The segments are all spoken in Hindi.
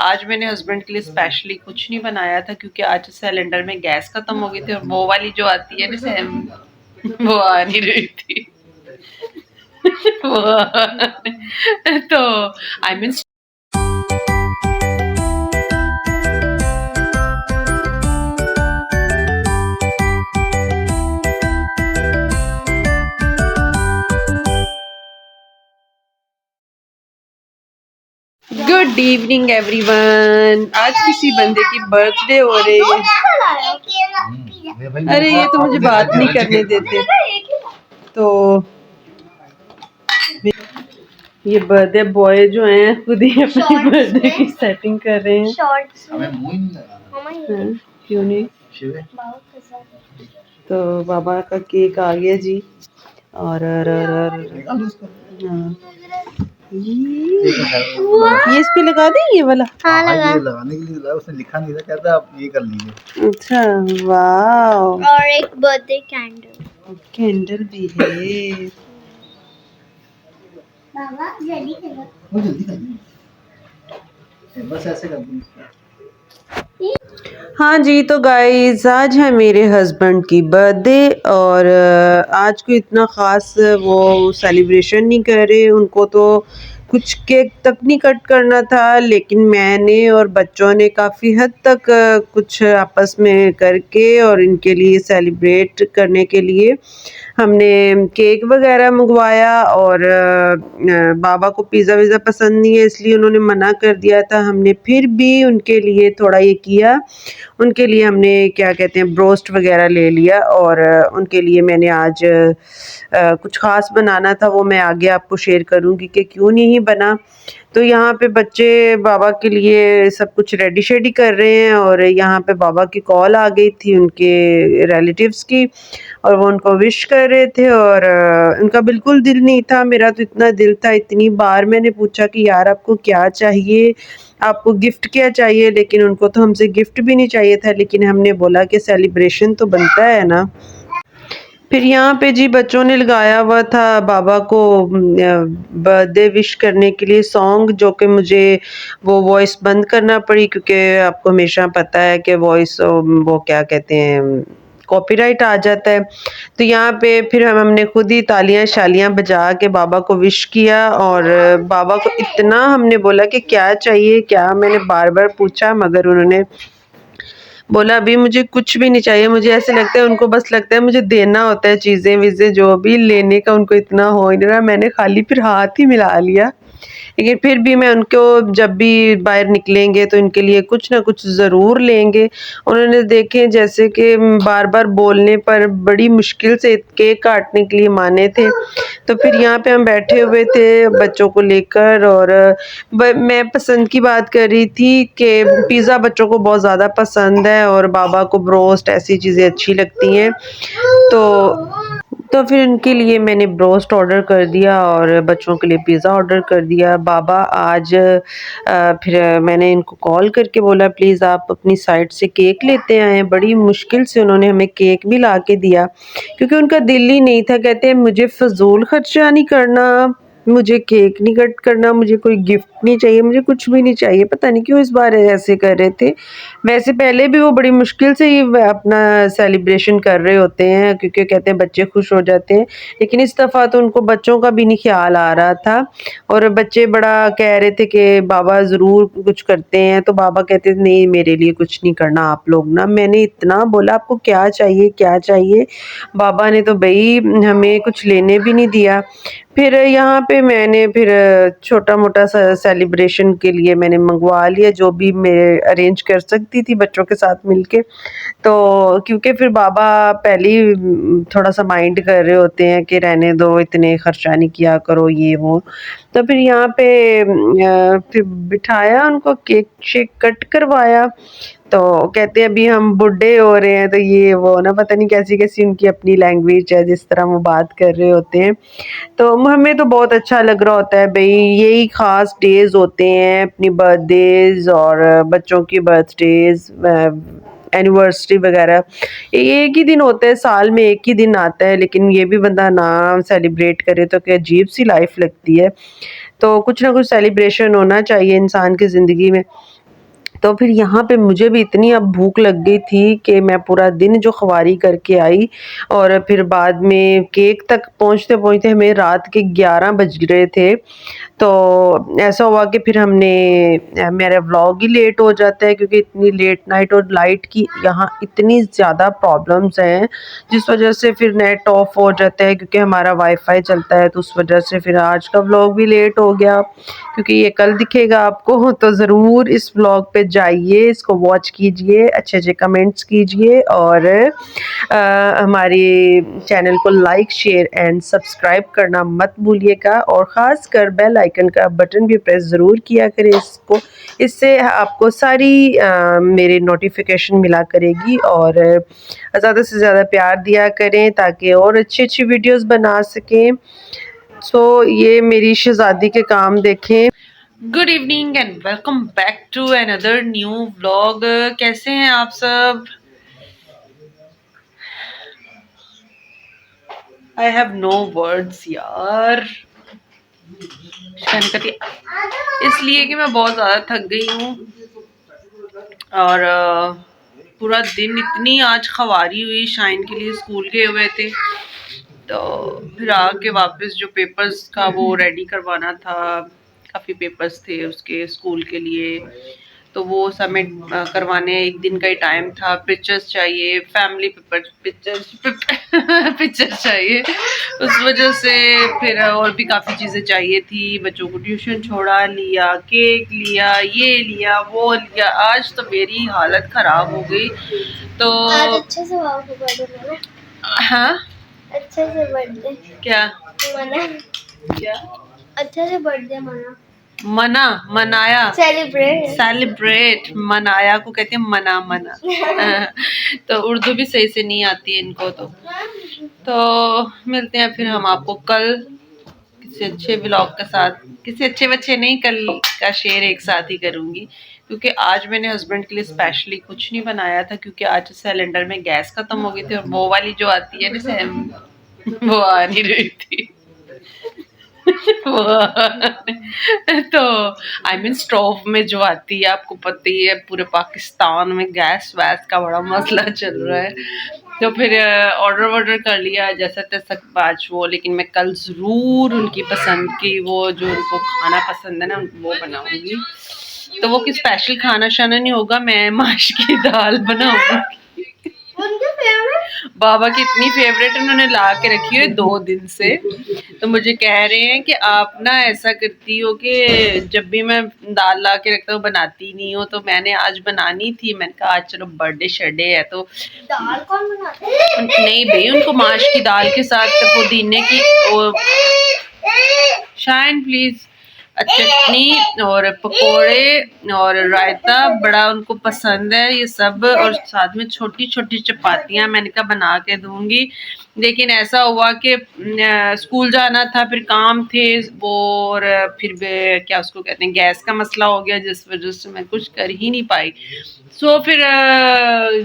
आज मैंने हस्बैंड के लिए स्पेशली कुछ नहीं बनाया था क्योंकि आज सिलेंडर में गैस खत्म हो गई थी और वो वाली जो आती है ना वो आ नहीं रही थी। वो तो I mean good evening everyone. आज किसी बंदे की बर्थडे हो रही है। अरे ये तो मुझे बात नहीं करने देते। तो ये बर्थडे बॉय जो हैं खुद ही अपनी बर्थडे की सेटिंग कर रहे हैं। हाँ, क्यों नहीं। तो बाबा का केक आ गया जी। और हाँ ये इस पे लगा दें ये वाला। हाँ लगा। ये लगाने के लिए उसने लिखा नहीं था, कहता आप ये कर लीजिए। अच्छा वाओ। और एक बर्थडे कैंडल भी है। बाबा जल्दी करो। वो जल्दी कर बस ऐसे कर दूँ। हाँ जी, तो गाइस आज है मेरे हस्बैंड की बर्थडे और आज को इतना ख़ास वो सेलिब्रेशन नहीं कर रहे। उनको तो कुछ केक तक नहीं कट करना था, लेकिन मैंने और बच्चों ने काफ़ी हद तक कुछ आपस में करके और इनके लिए सेलिब्रेट करने के लिए हमने केक वगैरह मंगवाया। और बाबा को पिज़्ज़ा विज़्ज़ा पसंद नहीं है, इसलिए उन्होंने मना कर दिया था। हमने फिर भी उनके लिए थोड़ा ये किया, उनके लिए हमने क्या कहते हैं ब्रोस्ट वगैरह ले लिया। और उनके लिए मैंने आज कुछ ख़ास बनाना था, वो मैं आगे आपको शेयर करूँगी कि क्यों नहीं बना। तो यहाँ पे बच्चे बाबा के लिए सब कुछ रेडी शेडी कर रहे हैं और यहाँ पे बाबा की कॉल आ गई थी उनके रिलेटिव्स की और वो उनको विश कर रहे थे। और उनका बिल्कुल दिल नहीं था, मेरा तो इतना दिल था। इतनी बार मैंने पूछा कि यार आपको क्या चाहिए, आपको गिफ्ट क्या चाहिए, लेकिन उनको तो हमसे गिफ्ट भी नहीं चाहिए था। लेकिन हमने बोला कि सेलिब्रेशन तो बनता है ना। फिर यहाँ पे जी बच्चों ने लगाया हुआ था बाबा को बर्थडे विश करने के लिए सॉन्ग, जो कि मुझे वो वॉइस बंद करना पड़ी क्योंकि आपको हमेशा पता है कि वॉइस वो क्या कहते हैं कॉपीराइट आ जाता है। तो यहाँ पे फिर हमने खुद ही तालियां शालियां बजा के बाबा को विश किया। और बाबा को इतना हमने बोला कि क्या चाहिए क्या, मैंने बार बार पूछा मगर उन्होंने बोला अभी मुझे कुछ भी नहीं चाहिए। मुझे ऐसे लगता है उनको बस लगता है मुझे देना होता है चीज़ें वीज़ें, जो भी लेने का उनको इतना हो ही नहीं रहा। मैंने खाली फिर हाथ ही मिला लिया, लेकिन फिर भी मैं उनको जब भी बाहर निकलेंगे तो इनके लिए कुछ ना कुछ ज़रूर लेंगे। उन्होंने देखे जैसे कि बार बार बोलने पर बड़ी मुश्किल से केक काटने के लिए माने थे। तो फिर यहाँ पे हम बैठे हुए थे बच्चों को लेकर और मैं पसंद की बात कर रही थी कि पिज़्ज़ा बच्चों को बहुत ज़्यादा पसंद है और बाबा को ब्रोस्ट ऐसी चीज़ें अच्छी लगती हैं। तो फिर उनके लिए मैंने ब्रोस्ट ऑर्डर कर दिया और बच्चों के लिए पिज़्ज़ा ऑर्डर कर दिया। बाबा आज फिर मैंने इनको कॉल करके बोला प्लीज़ आप अपनी साइड से केक लेते आएँ। बड़ी मुश्किल से उन्होंने हमें केक भी ला के दिया क्योंकि उनका दिल ही नहीं था। कहते हैं मुझे फ़िज़ूल खर्चा नहीं करना, मुझे केक नहीं कट करना, मुझे कोई गिफ्ट नहीं चाहिए, मुझे कुछ भी नहीं चाहिए। पता नहीं क्यों इस बार ऐसे कर रहे थे। वैसे पहले भी वो बड़ी मुश्किल से ही अपना सेलिब्रेशन कर रहे होते हैं क्योंकि कहते हैं बच्चे खुश हो जाते हैं, लेकिन इस दफ़ा तो उनको बच्चों का भी नहीं ख्याल आ रहा था। और बच्चे बड़ा कह रहे थे कि बाबा ज़रूर कुछ करते हैं, तो बाबा कहते थे नहीं मेरे लिए कुछ नहीं करना आप लोग ना। मैंने इतना बोला आपको क्या चाहिए क्या चाहिए, बाबा ने तो भाई हमें कुछ लेने भी नहीं दिया। फिर यहाँ पे मैंने फिर छोटा मोटा सा सेलिब्रेशन के लिए मैंने मंगवा लिया जो भी मैं अरेंज कर सकती थी बच्चों के साथ मिलके। तो क्योंकि फिर बाबा पहले ही थोड़ा सा माइंड कर रहे होते हैं कि रहने दो, इतने खर्चा नहीं किया करो ये वो। तो फिर यहाँ पे फिर बिठाया उनको, केक शेक कट करवाया। तो कहते हैं अभी हम बुढ़े हो रहे हैं, तो ये वो ना पता नहीं कैसी कैसी उनकी अपनी लैंग्वेज है जिस तरह वो बात कर रहे होते हैं। तो हमें तो बहुत अच्छा लग रहा होता है भाई, यही ख़ास डेज़ होते हैं अपनी बर्थडेज़ और बच्चों की बर्थडेज़ एनिवर्सरी वगैरह। ये एक ही दिन होता है, साल में एक ही दिन आता है, लेकिन ये भी बंदा ना सेलिब्रेट करे तो क्या अजीब सी लाइफ लगती है। तो कुछ ना कुछ सेलिब्रेशन होना चाहिए इंसान की ज़िंदगी में। तो फिर यहाँ पे मुझे भी इतनी अब भूख लग गई थी कि मैं पूरा दिन जो ख्वारी करके आई, और फिर बाद में केक तक पहुँचते पहुँचते हमें रात के 11 बज रहे थे। तो ऐसा हुआ कि फिर हमने मेरा व्लॉग ही लेट हो जाता है, क्योंकि इतनी लेट नाइट और लाइट की यहाँ इतनी ज़्यादा प्रॉब्लम्स हैं, जिस वजह से फिर नेट ऑफ हो जाता है, क्योंकि हमारा वाईफाई चलता है। तो उस वजह से फिर आज का व्लॉग भी लेट हो गया, क्योंकि ये कल दिखेगा आपको। तो ज़रूर इस व्लॉग पे जाइए, इसको वॉच कीजिए, अच्छे अच्छे कमेंट्स कीजिए, और हमारे चैनल को लाइक शेयर एंड सब्सक्राइब करना मत भूलिएगा, और ख़ास कर बेल आइकन का बटन भी प्रेस ज़रूर किया करें इससे आपको सारी मेरे नोटिफिकेशन मिला करेगी। और ज़्यादा से ज़्यादा प्यार दिया करें ताकि और अच्छी अच्छी वीडियोस बना सकें। सो ये मेरी शहज़ादी के काम देखें। Good evening and welcome back to another new vlog. कैसे हैं आप सब? आई हैव नो वर्ड्स यार, इसलिए कि मैं बहुत ज़्यादा थक गई हूँ, और पूरा दिन इतनी आज खवारी हुई। शाइन के लिए स्कूल गए हुए थे, तो फिर आके वापस जो पेपर्स का वो रेडी करवाना था, काफ़ी पेपर्स थे उसके स्कूल के लिए, तो वो सबमिट करवाने एक दिन का ही टाइम था। पिक्चर्स चाहिए, फैमिली पिक्चर्स पिक्चर्स चाहिए, उस वजह से फिर और भी काफ़ी चीज़ें चाहिए थी। बच्चों को ट्यूशन छोड़ा, लिया केक, लिया ये लिया वो लिया। आज तो मेरी हालत ख़राब हो गई। तो आज अच्छे से बर्थडे, हाँ अच्छे से बर्थडे क्या मना, क्या अच्छे से बर्थडे मनाया, सेलिब्रेट मनाया को कहते हैं मना। तो उर्दू भी सही से नहीं आती है इनको। तो मिलते हैं फिर हम आपको कल किसी अच्छे व्लॉग के साथ। किसी अच्छे बच्चे नहीं, कल का शेयर एक साथ ही करूंगी, क्योंकि आज मैंने हस्बैंड के लिए स्पेशली कुछ नहीं बनाया था, क्योंकि आज सिलेंडर में गैस खत्म हो गई थी, और वो वाली जो आती है ना वो आ नहीं रही थी। तो आई मीन स्टोव में जो आती है, आपको पता ही है पूरे पाकिस्तान में गैस वैस का बड़ा मसला चल रहा है। तो फिर ऑर्डर कर लिया जैसा तैसा आज वो, लेकिन मैं कल ज़रूर उनकी पसंद की, वो जो उनको खाना पसंद है ना, वो बनाऊंगी। तो वो कि स्पेशल खाना शाना नहीं होगा, मैं माश की दाल बनाऊंगी। बाबा की इतनी फेवरेट, उन्होंने ला के रखी है 2 दिन से। तो मुझे कह रहे हैं कि आप ना ऐसा करती हो कि जब भी मैं दाल ला के रखता हूँ बनाती नहीं हो, तो मैंने आज बनानी थी। मैंने कहा आज चलो बर्थडे शर्डे है, तो दाल कौन बनाता है? नहीं भाई, उनको माश की दाल के साथ पुदीने की शाइन प्लीज चटनी और पकोड़े और रायता बड़ा उनको पसंद है ये सब, और साथ में छोटी छोटी चपातियां मैंने कहा बना के दूंगी। लेकिन ऐसा हुआ कि स्कूल जाना था, फिर काम थे वो, और फिर क्या उसको कहते हैं गैस का मसला हो गया, जिस वजह से मैं कुछ कर ही नहीं पाई। सो फिर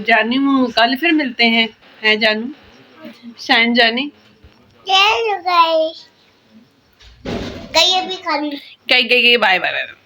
जानू कल फिर मिलते हैं जानू, शाइन जानी गई अभी खाली गई बाय बाय बाय।